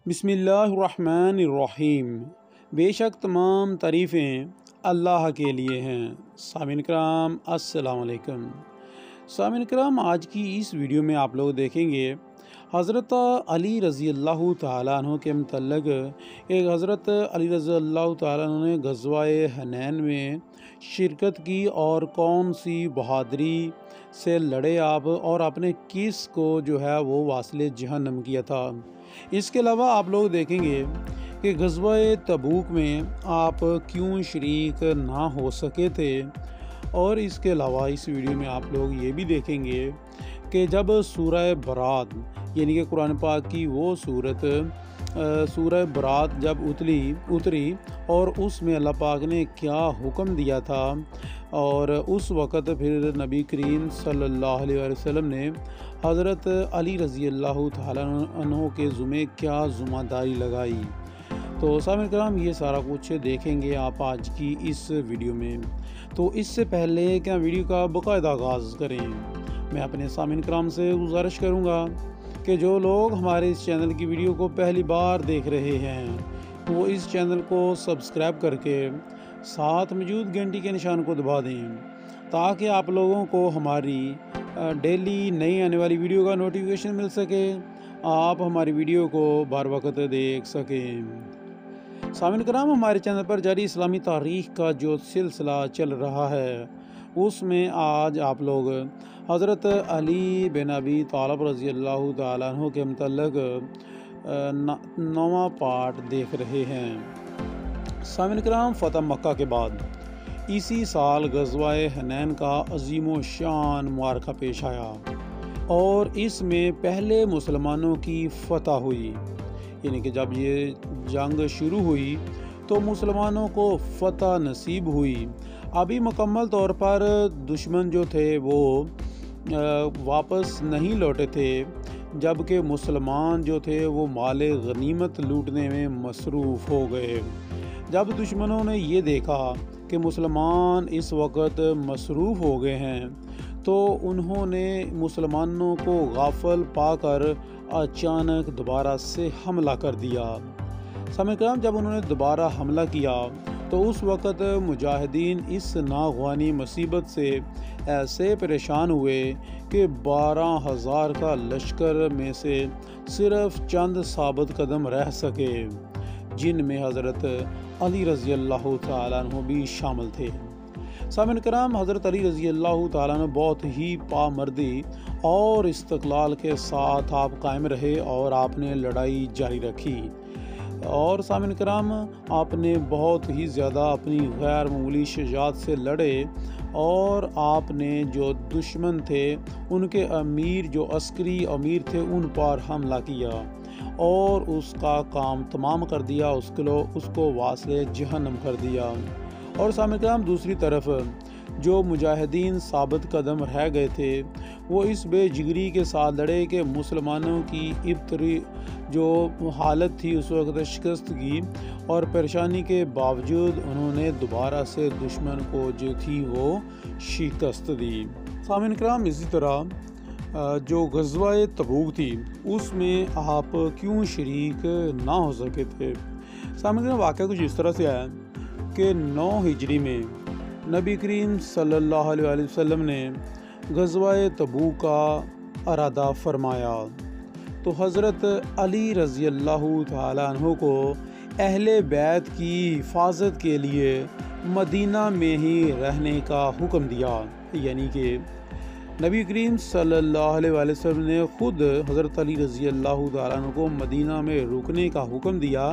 بسم اللہ الرحمن الرحیم۔ بے شک تمام تعریفیں اللہ کے لیے ہیں۔ سامعین کرام السلام علیکم۔ سامعین کرام، آج کی اس ویڈیو میں آپ لوگ دیکھیں گے حضرت علی رضی اللہ تعالیٰ عنہ کے متعلق حضرت علی رضی اللہ تعالیٰ عنہ نے غزوہ حنین میں شرکت کی اور کون سی بہادری سے لڑے آپ، اور اپنے کس کو جو ہے وہ واصل جہنم کیا تھا۔ اس کے علاوہ آپ لوگ دیکھیں گے کہ غزوہ تبوک میں آپ کیوں شریک نہ ہو سکے تھے، اور اس کے علاوہ اس ویڈیو میں آپ لوگ یہ بھی دیکھیں گے کہ جب سورہ برات یعنی کہ قرآن پاک کی وہ سورہ برات جب اتری اور اس میں اللہ پاک نے کیا حکم دیا تھا، اور اس وقت پھر نبی کریم صلی اللہ علیہ وسلم نے حضرت علی رضی اللہ تعالیٰ عنہ کے ذمہ کیا ذمہ داری لگائی۔ تو سامعین کرام، یہ سارا کچھ دیکھیں گے آپ آج کی اس ویڈیو میں۔ تو اس سے پہلے کیا ویڈیو کا باقاعدہ آغاز کریں، میں اپنے سامعین کرام سے گزارش کروں گا کہ جو لوگ ہمارے اس چینل کی ویڈیو کو پہلی بار دیکھ رہے ہیں وہ اس چینل کو سبسکرائب کر کے ساتھ موجود گھنٹی کے نشان کو دبا دیں تاکہ آپ لوگوں کو ہماری ڈیلی نئی آنے والی ویڈیو کا نوٹیفیکیشن مل سکے، آپ ہماری ویڈیو کو بر وقت دیکھ سکیں۔ سامعین کرام، ہمارے چینل پر جاری اسلامی تاریخ کا جو سلسلہ چل رہا ہے اس میں آج آپ لوگ حضرت علی بن ابی طالب رضی اللہ تعالیٰ عنہ کے متعلق 9واں پارٹ دیکھ رہے ہیں۔ سامعین کرام، فتح مکہ کے بعد اسی سال غزوہ حنین کا عظیم و شان معرکہ پیش آیا، اور اس میں پہلے مسلمانوں کی فتح ہوئی، یعنی کہ جب یہ جنگ شروع ہوئی تو مسلمانوں کو فتح نصیب ہوئی۔ ابھی مکمل طور پر دشمن جو تھے وہ واپس نہیں لوٹے تھے، جبکہ مسلمان جو تھے وہ مال غنیمت لوٹنے میں مصروف ہو گئے۔ جب دشمنوں نے یہ دیکھا کہ مسلمان اس وقت مصروف ہو گئے ہیں تو انہوں نے مسلمانوں کو غافل پا کر اچانک دوبارہ سے حملہ کر دیا۔ سامعین کرام، جب انہوں نے دوبارہ حملہ کیا تو اس وقت مجاہدین اس ناگوانی مصیبت سے ایسے پریشان ہوئے کہ 12,000 کا لشکر میں سے صرف چند ثابت قدم رہ سکے، جن میں حضرت علی رضی اللہ تعالیٰ عنہ بھی شامل تھے۔ سامعین کرام، حضرت علی رضی اللہ تعالیٰ عنہ بہت ہی پامردی اور استقلال کے ساتھ آپ قائم رہے اور آپ نے لڑائی جاری رکھی، اور سامعین کرام آپ نے بہت ہی زیادہ اپنی غیر معمولی شجاعت سے لڑے، اور آپ نے جو دشمن تھے ان کے امیر جو عسکری امیر تھے ان پر حملہ کیا اور اس کا کام تمام کر دیا، اس کو واصل جہنم کر دیا۔ اور سامعین کرام، دوسری طرف جو مجاہدین ثابت قدم رہ گئے تھے وہ اس بے جگری کے ساتھ لڑے کہ مسلمانوں کی ابتری جو حالت تھی اس وقت شکست کی، اور پریشانی کے باوجود انہوں نے دوبارہ سے دشمن کو جو تھی وہ شکست دی۔ سامعین کرام، اسی طرح جو غزوہ تبوک تھی اس میں آپ کیوں شریک نہ ہو سکے تھے۔ سامعین کرام، واقعہ کچھ اس طرح سے آیا کہ 9 ہجری میں نبی کریم صلی اللہ علیہ وسلم نے غزوہ تبوک کا ارادہ فرمایا تو حضرت علی رضی اللہ تعالیٰ عنہ کو اہل بیت کی حفاظت کے لیے مدینہ میں ہی رہنے کا حکم دیا، یعنی کہ نبی کریم صلی اللہ علیہ وسلم نے خود حضرت علی رضی اللہ تعالیٰ عنہ کو مدینہ میں رکنے کا حکم دیا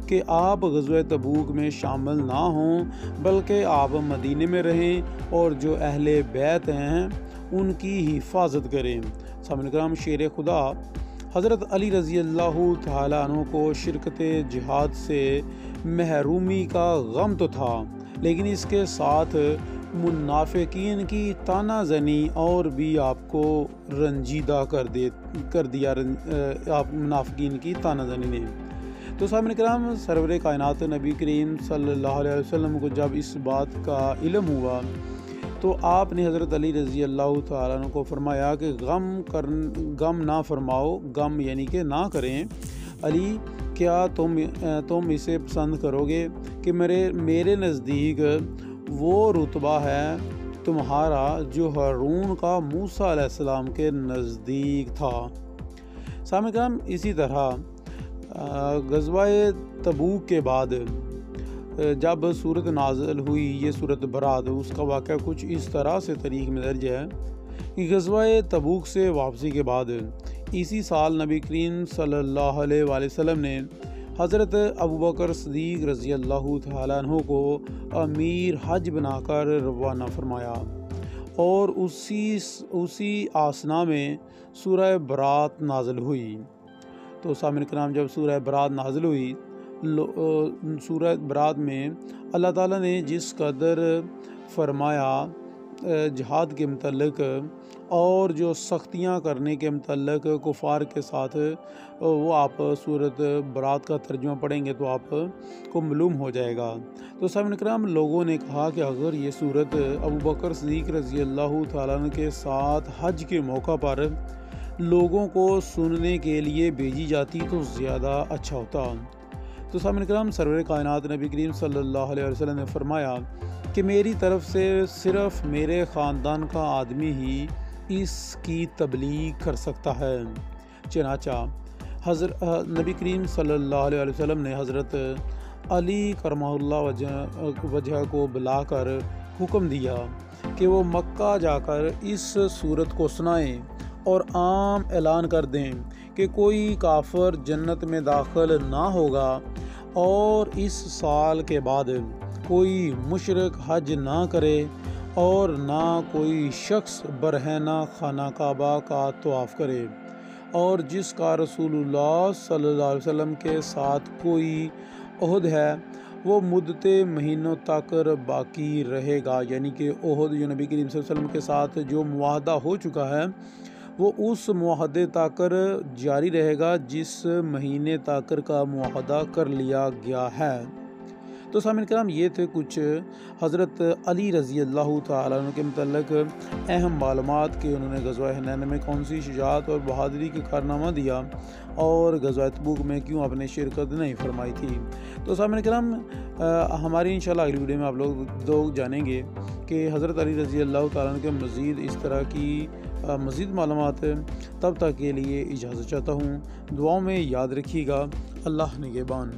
کہ آپ غزوہ تبوک میں شامل نہ ہوں، بلکہ آپ مدینہ میں رہیں اور جو اہل بیت ہیں ان کی حفاظت کریں۔ سامعین کرام، شیر خدا حضرت علی رضی اللہ تعالیٰ عنہ کو شرکت جہاد سے محرومی کا غم تو تھا، لیکن اس کے ساتھ منافقین کی تانہ زنی اور بھی آپ کو رنجیدہ کر دیا آپ منافقین کی تانہ زنی نے۔ تو سامعین کرام، سرور کائنات نبی کریم صلی اللہ علیہ وسلم کو جب اس بات کا علم ہوا تو آپ نے حضرت علی رضی اللہ تعالیٰ عنہ کو فرمایا کہ غم نہ فرماؤ، غم یعنی کہ نہ کریں، علی کیا تم اسے پسند کرو گے کہ میرے نزدیک وہ رتبہ ہے تمہارا جو ہارون کا موسیٰ علیہ السلام کے نزدیک تھا۔ سامعین کرام، اسی طرح غزوہ تبوک کے بعد جب صورت نازل ہوئی یہ صورت برات، اس کا واقعہ کچھ اس طرح سے تاریخ میں درج ہے کہ غزوہ تبوک سے واپسی کے بعد اسی سال نبی کریم صلی اللہ علیہ وآلہ وسلم نے حضرت ابوبکر صدیق رضی اللہ تعالیٰ عنہ کو امیر حج بنا کر روانہ فرمایا، اور اسی آسنا میں سورہ برات نازل ہوئی۔ تو سامعین کرام، جب سورہ برات نازل ہوئی، سورہ برات میں اللہ تعالیٰ نے جس قدر فرمایا جہاد کے متعلق اور جو سختیاں کرنے کے متعلق کفار کے ساتھ، وہ آپ سورت برات کا ترجمہ پڑھیں گے تو آپ کو معلوم ہو جائے گا۔ تو سامعین کرام، لوگوں نے کہا کہ اگر یہ سورت ابوبکر صدیق رضی اللہ تعالیٰ عنہ کے ساتھ حج کے موقع پر لوگوں کو سننے کے لیے بھیجی جاتی تو زیادہ اچھا ہوتا۔ تو سامعین کرام، سرور کائنات نبی کریم صلی اللہ علیہ وسلم نے فرمایا کہ میری طرف سے صرف میرے خاندان کا آدمی ہی اس کی تبلیغ کر سکتا ہے۔ چنانچہ نبی کریم صلی اللہ علیہ وسلم نے حضرت علی کرمہ اللہ وجہ کو بلا کر حکم دیا کہ وہ مکہ جا کر اس صورت کو سنائیں اور عام اعلان کر دیں کہ کوئی کافر جنت میں داخل نہ ہوگا، اور اس سال کے بعد کوئی مشرک حج نہ کرے اور نہ کوئی شخص برہنہ خانہ کعبہ کا طواف کرے، اور جس کا رسول اللہ صلی اللہ علیہ وسلم کے ساتھ کوئی عہد ہے وہ مدت مہینوں تک باقی رہے گا، یعنی کہ عہد جو نبی کریم صلی اللہ علیہ وسلم کے ساتھ جو معاہدہ ہو چکا ہے وہ اس معاہدے تک جاری رہے گا جس مہینے تک کا معاہدہ کر لیا گیا ہے۔ تو سامعین کرام، یہ تھے کچھ حضرت علی رضی اللہ تعالیٰ عنہ کے متعلق اہم معلومات کہ انہوں نے غزوہ حنین میں کون سی شجاعت اور بہادری کا کارنامہ دیا اور غزوہ تبوک میں کیوں اپنے شرکت نہیں فرمائی تھی۔ تو سامعین کرام، ہماری انشاءاللہ اگلی ویڈیو میں آپ لوگ جانیں گے کہ حضرت علی رضی اللہ تعالیٰ عنہ کے مزید اس طرح کی مزید معلومات۔ تب تک کے لیے اجازت چاہتا ہوں، دعاؤں میں یاد رکھیے گا۔ اللہ نگہبان۔